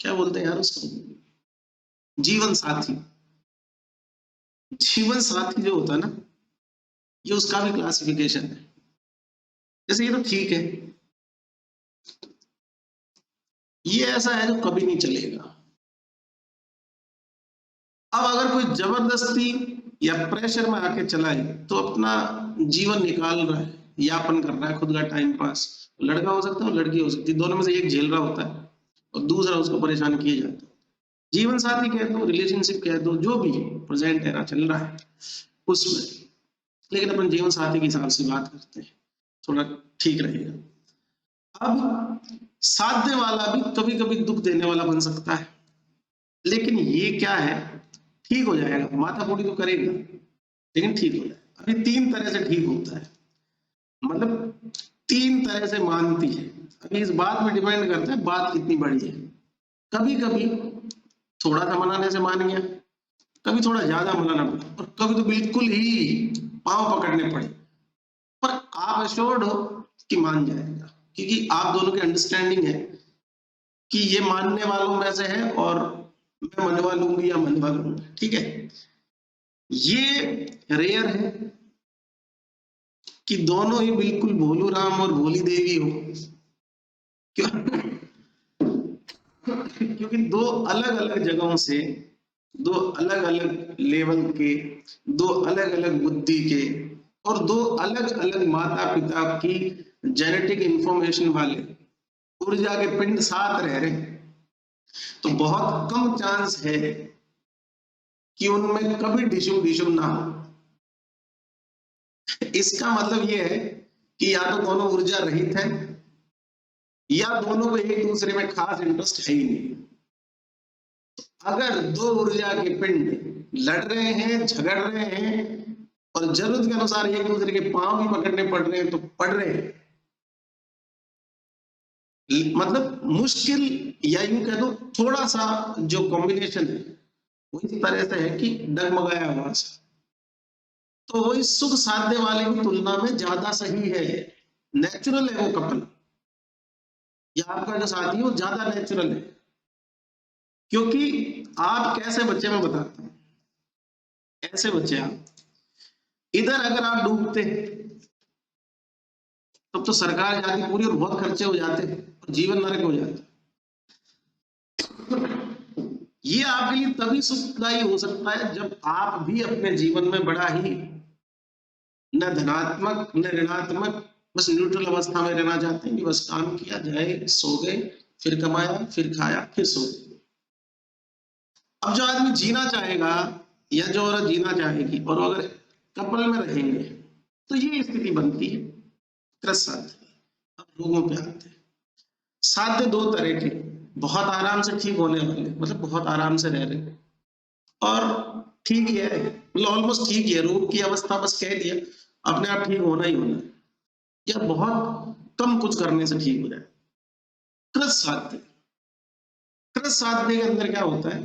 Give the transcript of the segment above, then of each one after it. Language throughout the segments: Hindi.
क्या बोलते हैं यार उसको, जीवन साथी। जीवन साथी जो होता है ना, ये उसका भी क्लासिफिकेशन है। जैसे ये तो ठीक है, ये ऐसा है जो कभी नहीं चलेगा। अब अगर कोई जबरदस्ती या प्रेशर में आके चलाए तो अपना जीवन निकाल रहा है, यापन कर रहा है, खुद का टाइम पास। लड़का हो सकता है और लड़की हो सकती है, दोनों में से एक झेल रहा होता है और दूसरा उसको परेशान किया जाता है। जीवन साथी कह दो, रिलेशनशिप कह दो, जो भी प्रेजेंट era चल रहा है उसमें। लेकिन अपन जीवन साथी के हिसाब से बात करते हैं, थोड़ा ठीक रहेगा। अब साध्य वाला भी कभी कभी दुख देने वाला बन सकता है, लेकिन ये क्या है, ठीक हो जाएगा, माथा फोड़ी तो करेगा लेकिन ठीक हो जाएगा। अभी 3 तरह से ठीक होता है, मतलब 3 तरह से मानती है। अभी इस बात में डिपेंड करता है बात कितनी बड़ी है। कभी कभी थोड़ा सा मनाने से मान गया, कभी थोड़ा ज्यादा मनाना पड़ा, और कभी तो बिल्कुल ही पांव पकड़ने पड़े। पर आप एश्योर्ड हो कि मान जाएगा, क्योंकि आप दोनों की अंडरस्टैंडिंग है कि ये मानने वालों में से है और मैं मनवा लूंगी या मनवा लूंगा, ठीक है। ये रेयर है कि दोनों ही बिल्कुल भोलू राम और भोली देवी हो। क्यों? क्योंकि दो अलग अलग जगहों से, दो अलग अलग लेवल के, दो अलग अलग बुद्धि के, और दो अलग अलग माता पिता की जेनेटिक इंफॉर्मेशन वाले ऊर्जा के पिंड साथ रह रहे हैं। तो बहुत कम चांस है कि उनमें कभी डिशुम डिशुम ना हो। इसका मतलब ये है कि या तो दोनों ऊर्जा रहित है, या दोनों को एक दूसरे में खास इंटरेस्ट है ही नहीं। अगर दो ऊर्जा के पिंड लड़ रहे हैं, झगड़ रहे हैं, और जरूरत के अनुसार एक दूसरे के पांव भी पकड़ने पड़ रहे हैं, तो पड़ रहे हैं। मतलब मुश्किल, या यूं कह दो थोड़ा सा जो कॉम्बिनेशन है वो इस तरह से है कि डगमगाया हुआ सा। तो वो इस सुख साध्य वाले की तुलना में ज्यादा सही है, नेचुरल है वो कपल, या आपका जो साथी है वो ज्यादा नेचुरल है। क्योंकि आप कैसे बच्चे में बताते हैं, ऐसे बच्चे आप, इधर अगर आप डूबते तब तो सरकार जाती पूरी और बहुत खर्चे हो जाते और जीवन नरक हो जाता। ये आपके लिए तभी सुखदायी हो सकता है जब आप भी अपने जीवन में बड़ा ही न धनात्मक न ऋणात्मक, बस न्यूट्रल अवस्था में रहना चाहते हैं कि बस काम किया जाए, सो गए, फिर कमाया, फिर खाया, फिर सो गए। अब जो आदमी जीना चाहेगा या जो औरत जीना चाहेगी और अगर कपल में रहेंगे तो ये स्थिति बनती है त्रस्त साध्य। अब लोगों पे आते हैं, साध्य 2 तरह के, बहुत आराम से ठीक होने वाले, मतलब बहुत आराम से रह रहे और ठीक ही है, मतलब ऑलमोस्ट ठीक ही है, रोग की अवस्था बस कह दिया, अपने आप ठीक होना ही होना है, या बहुत कम कुछ करने से ठीक हो जाए। कृत साध्य, कृत साध्य के अंदर क्या होता है,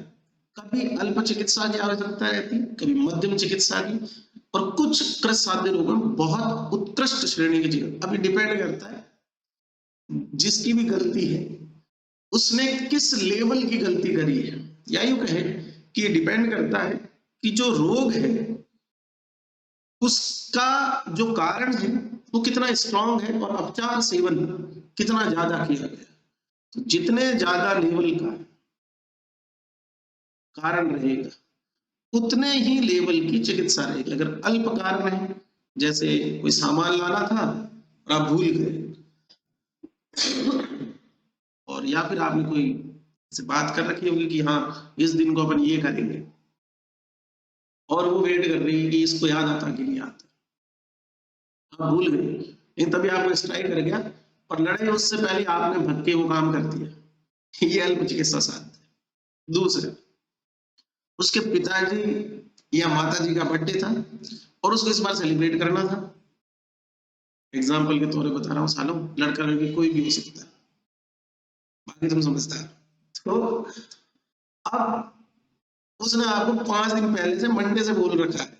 कभी अल्प चिकित्सा की आवश्यकता रहती है, कभी मध्यम चिकित्सा की, और कुछ कृत साध्य रोगों में बहुत उत्कृष्ट श्रेणी की चिकित्सा। अभी डिपेंड करता है जिसकी भी गलती है उसने किस लेवल की गलती करी है, या यूं कहे कि ये डिपेंड करता है कि जो रोग है उसका जो कारण है वो कितना स्ट्रांग है और उपचार सेवन कितना ज्यादा किया गया। तो जितने ज्यादा लेवल का कारण रहेगा उतने ही लेवल की चिकित्सा रहेगी। अगर अल्प कारण है, जैसे कोई सामान लाना था और आप भूल गए, और या फिर आपने कोई से बात कर रखी होगी कि हाँ इस दिन को अपन ये करेंगे, और वो वेट कर रही है कि इसको याद आता कि नहीं आता, आप भूल गए, लेकिन तभी आपको स्ट्राइक कर गया और लड़ाई उससे पहले आपने भग के वो काम कर दिया। ये अल्प चिकित्सा साध्य है। दूसरे, उसके पिताजी या माताजी का बर्थडे था और उसको इस बार सेलिब्रेट करना था, एग्जाम्पल के तौर पर बता रहा हूँ सालों, लड़का लड़की कोई भी हो सकता है, बाकी तुम समझता है। तो अब उसने आपको 5 दिन पहले से मंडे से बोल रखा है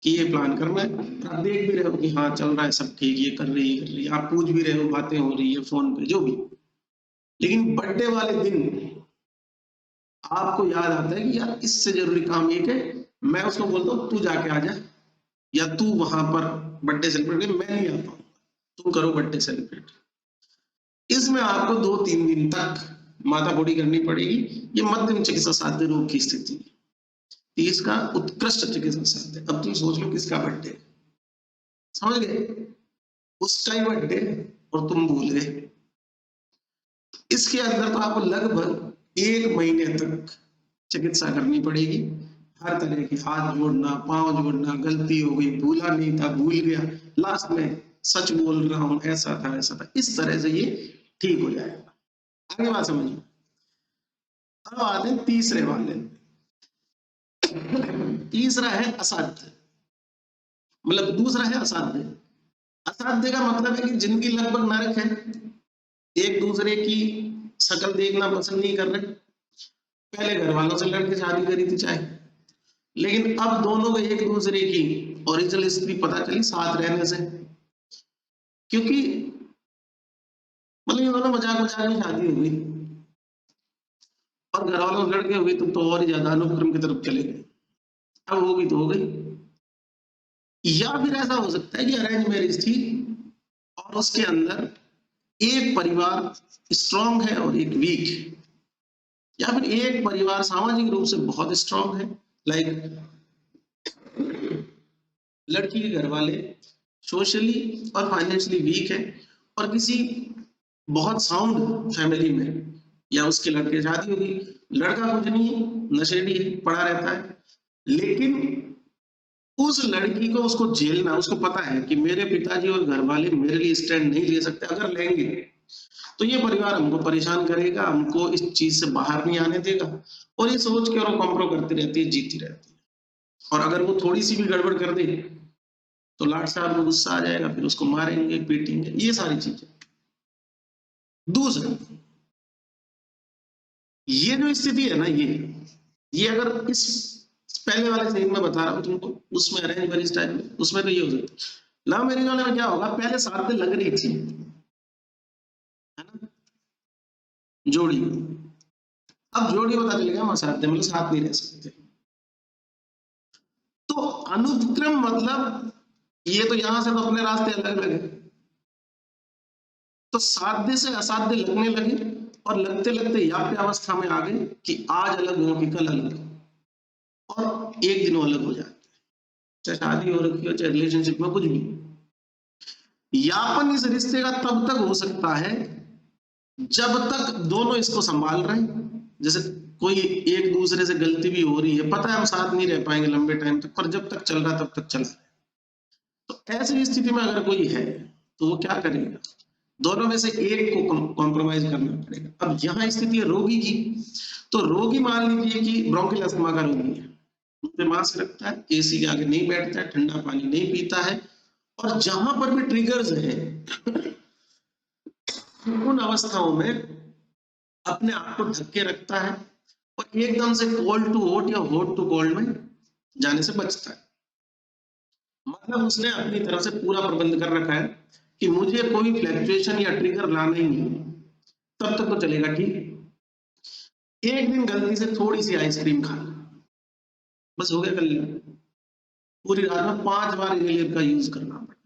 कि ये प्लान करना है, आप देख भी रहे हो कि हाँ चल रहा है सब ठीक, ये कर रही है, आप पूछ भी रहे हो, बातें हो रही है फोन पे जो भी, लेकिन बर्थडे वाले दिन आपको याद आता है कि यार इससे जरूरी काम एक है, मैं उसको बोलता हूँ तू जाके आ जा, या तू वहां पर बर्थडे सेलिब्रेट कर, मैं नहीं आ पाऊंगा, तुम करो बर्थडे सेलिब्रेट। इसमें आपको 2-3 दिन तक माथा फोड़ी करनी पड़ेगी। ये मध्यम चिकित्सा साध्य रोग की स्थिति है। 30 का उत्कृष्ट चिकित्सा साध्य। अब तुम सोच लो किसका बर्थडे, समझ गए, उसका ही बर्थडे और तुम भूल गए। इसके अंदर तो आपको लगभग 1 महीने तक चिकित्सा करनी पड़ेगी, हर तरह की, हाथ जोड़ना, पांव जोड़ना, गलती हो गई, भूला नहीं था, भूल गया, लास्ट में सच बोल रहा हूं, ऐसा था ऐसा था, इस तरह से ये ठीक हो जाएगा। आगे बात समझिए। अब आते हैं तीसरे वाले। तीसरा है असाध्य, मतलब दूसरा है असाध्य। असाध्य का मतलब है कि जिनकी लगभग नरक है, एक दूसरे की शक्ल देखना पसंद नहीं कर रहे, पहले घर वालों से लड़के शादी करी थी चाहे, लेकिन अब दोनों को एक दूसरे की ओरिजिनल स्त्री पता चली साथ रहने से, क्योंकि मतलब ये दोनों मजाक मजाक में शादी हो गई और घर वालों से लड़के हो गई, तो और ही ज्यादा अनुक्रम की तरफ चले गए। अब होगी तो हो गई। या फिर ऐसा हो सकता है कि अरेंज मैरिज थी और उसके अंदर एक परिवार स्ट्रांग है और एक वीक है, या फिर एक परिवार सामाजिक रूप से बहुत स्ट्रांग है, लाइक लड़की के घर वाले सोशली और फाइनेंशियली वीक है, और किसी बहुत साउंड फैमिली में या उसके लड़के शादी होगी, लड़का कुछ नहीं है, नशेड़ी है, पड़ा रहता है, लेकिन उस लड़की को उसको झेलना, उसको पता है कि मेरे पिताजी और घर वाले मेरे लिए स्टैंड नहीं ले सकते, अगर लेंगे तो ये परिवार हमको परेशान करेगा, हमको इस चीज से बाहर नहीं आने देगा, और ये सोच के और कॉम्प्रो करती रहती है, जीती रहती है। और अगर वो थोड़ी सी भी गड़बड़ कर दे तो लाट साहब को गुस्सा आ जाएगा, फिर उसको मारेंगे, पीटेंगे, ये सारी चीजें। दूसरा, ये जो स्थिति है ना, ये अगर इस पहले वाले सीन में बता रहा हूं तुमको, उसमें अरेंज मैरिज टाइप में, उसमें तो ये हो सकता है। लव मैरिज वाले में क्या होगा, पहले साथ लग रही थी, है ना, जोड़ी, अब जोड़ी पता चलेगा हम असाध्य, मतलब साथ नहीं रह सकते। तो अनुक्रम मतलब ये तो यहां से तो अपने रास्ते अलग अलग है, तो साध्य से असाध्य लगने लगे, और लगते लगते याप्य अवस्था में आ गए कि आज अलग हो कि कल अलग, और एक दिन अलग हो जाते, चाहे शादी हो रखी हो, चाहे रिलेशनशिप में कुछ भी। यापन इस रिश्ते का तब तक हो सकता है जब तक दोनों इसको संभाल रहे हैं। जैसे कोई एक दूसरे से गलती भी हो रही है, पता है हम साथ नहीं रह पाएंगे लंबे टाइम तक, पर जब तक चल रहा तब तक चल रहा है। तो ऐसी स्थिति में अगर कोई है तो वो क्या करेगा, दोनों में से एक को कॉम्प्रोमाइज करना पड़ेगा। अब यहाँ स्थिति है रोगी की, तो रोगी मान लीजिए कि ब्रोंकियल अस्थमा का रोगी है, पे मास्क रखता है, एसी के आगे नहीं बैठता है, ठंडा पानी नहीं पीता है, और जहां पर भी ट्रिगर्स हैं उन अवस्थाओं में अपने आप को ढक के रखता है, और एकदम से कोल्ड टू हॉट या हॉट टू कोल्ड में जाने से बचता है। मतलब उसने अपनी तरफ से पूरा प्रबंध कर रखा है कि मुझे कोई फ्लैक्चुएशन या ट्रिगर लाना ही नहीं, तब तक तो चलेगा ठीक। एक दिन गलती से थोड़ी सी आइसक्रीम खा ली, बस हो गया कल्याण। पूरी रात में 5 बार इनहेलर का यूज करना पड़ा।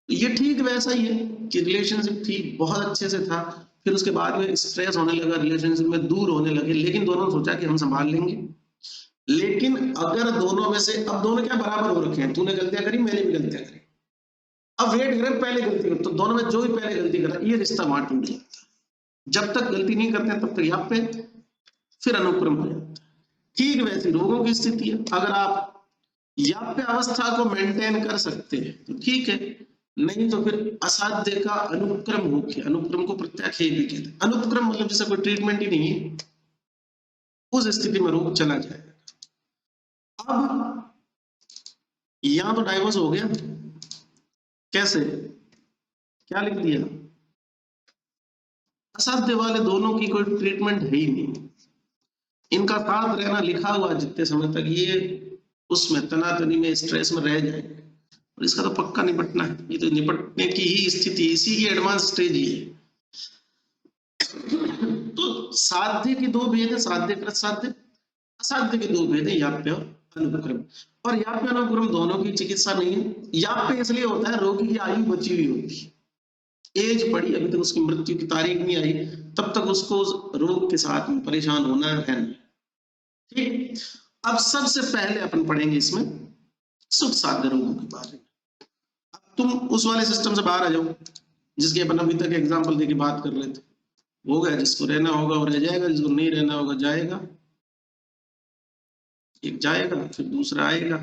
ये ठीक वैसा ही है कि रिलेशनशिप ठीक बहुत अच्छे से था, फिर उसके बाद में स्ट्रेस होने लगा, रिलेशनशिप में दूर होने लगे, लेकिन दोनों सोचा कि हम संभाल लेंगे। लेकिन अगर दोनों में से, अब दोनों क्या बराबर हो रखे हैं, तूने गलतियां करी, मैंने भी गलतियां करी, अब वेट करें पहले गलती कर, तो दोनों में जो भी पहले गलती करा ये रिश्ता वहां टूट जाता है। जब तक गलती नहीं करते तब तक यहाँ पे फिर अनुक्रम हो जाता है। ठीक वैसी रोगों की स्थिति है, अगर आप याप्य अवस्था को मेंटेन कर सकते हैं तो ठीक है, नहीं तो फिर असाध्य का अनुक्रम हो गया। अनुक्रम को प्रत्याख्यान भी कहते हैं। अनुक्रम मतलब जैसे कोई ट्रीटमेंट ही नहीं है, उस स्थिति में रोग चला जाएगा। अब यहां तो डाइवोर्स हो गया, कैसे, क्या लिख दिया, असाध्य वाले दोनों की कोई ट्रीटमेंट है ही नहीं, इनका साथ रहना लिखा हुआ जितने समय तक ये उसमें तनातनी में स्ट्रेस में रह जाएंगे, और इसका तो पक्का निपटना है। ये तो निपटने की ही स्थिति, इसी की एडवांस स्टेज ही है। तो साध्य के दो भेद है, साध्य कृत साध्य, असाध्य के दो भेद है, याप्य और अनुक्रम। और याप्य अनुक्रम दोनों की चिकित्सा नहीं है। याप्य इसलिए होता है रोगी की आयु बची हुई होगी, एज पड़ी, अभी तक उसकी मृत्यु की तारीख नहीं आई, तब तक उसको उस रोग के साथ में परेशान होना है रहना। ठीक, अब सबसे पहले अपन पढ़ेंगे इसमें सुख साध्य रोगों के बारे में। अब तुम उस वाले सिस्टम से बाहर आ जाओ जिसके अपन अभी तक एग्जाम्पल देके बात कर रहे थे। हो गया, जिसको रहना होगा वो रह जाएगा, जिसको नहीं रहना होगा जाएगा, एक जाएगा फिर दूसरा आएगा।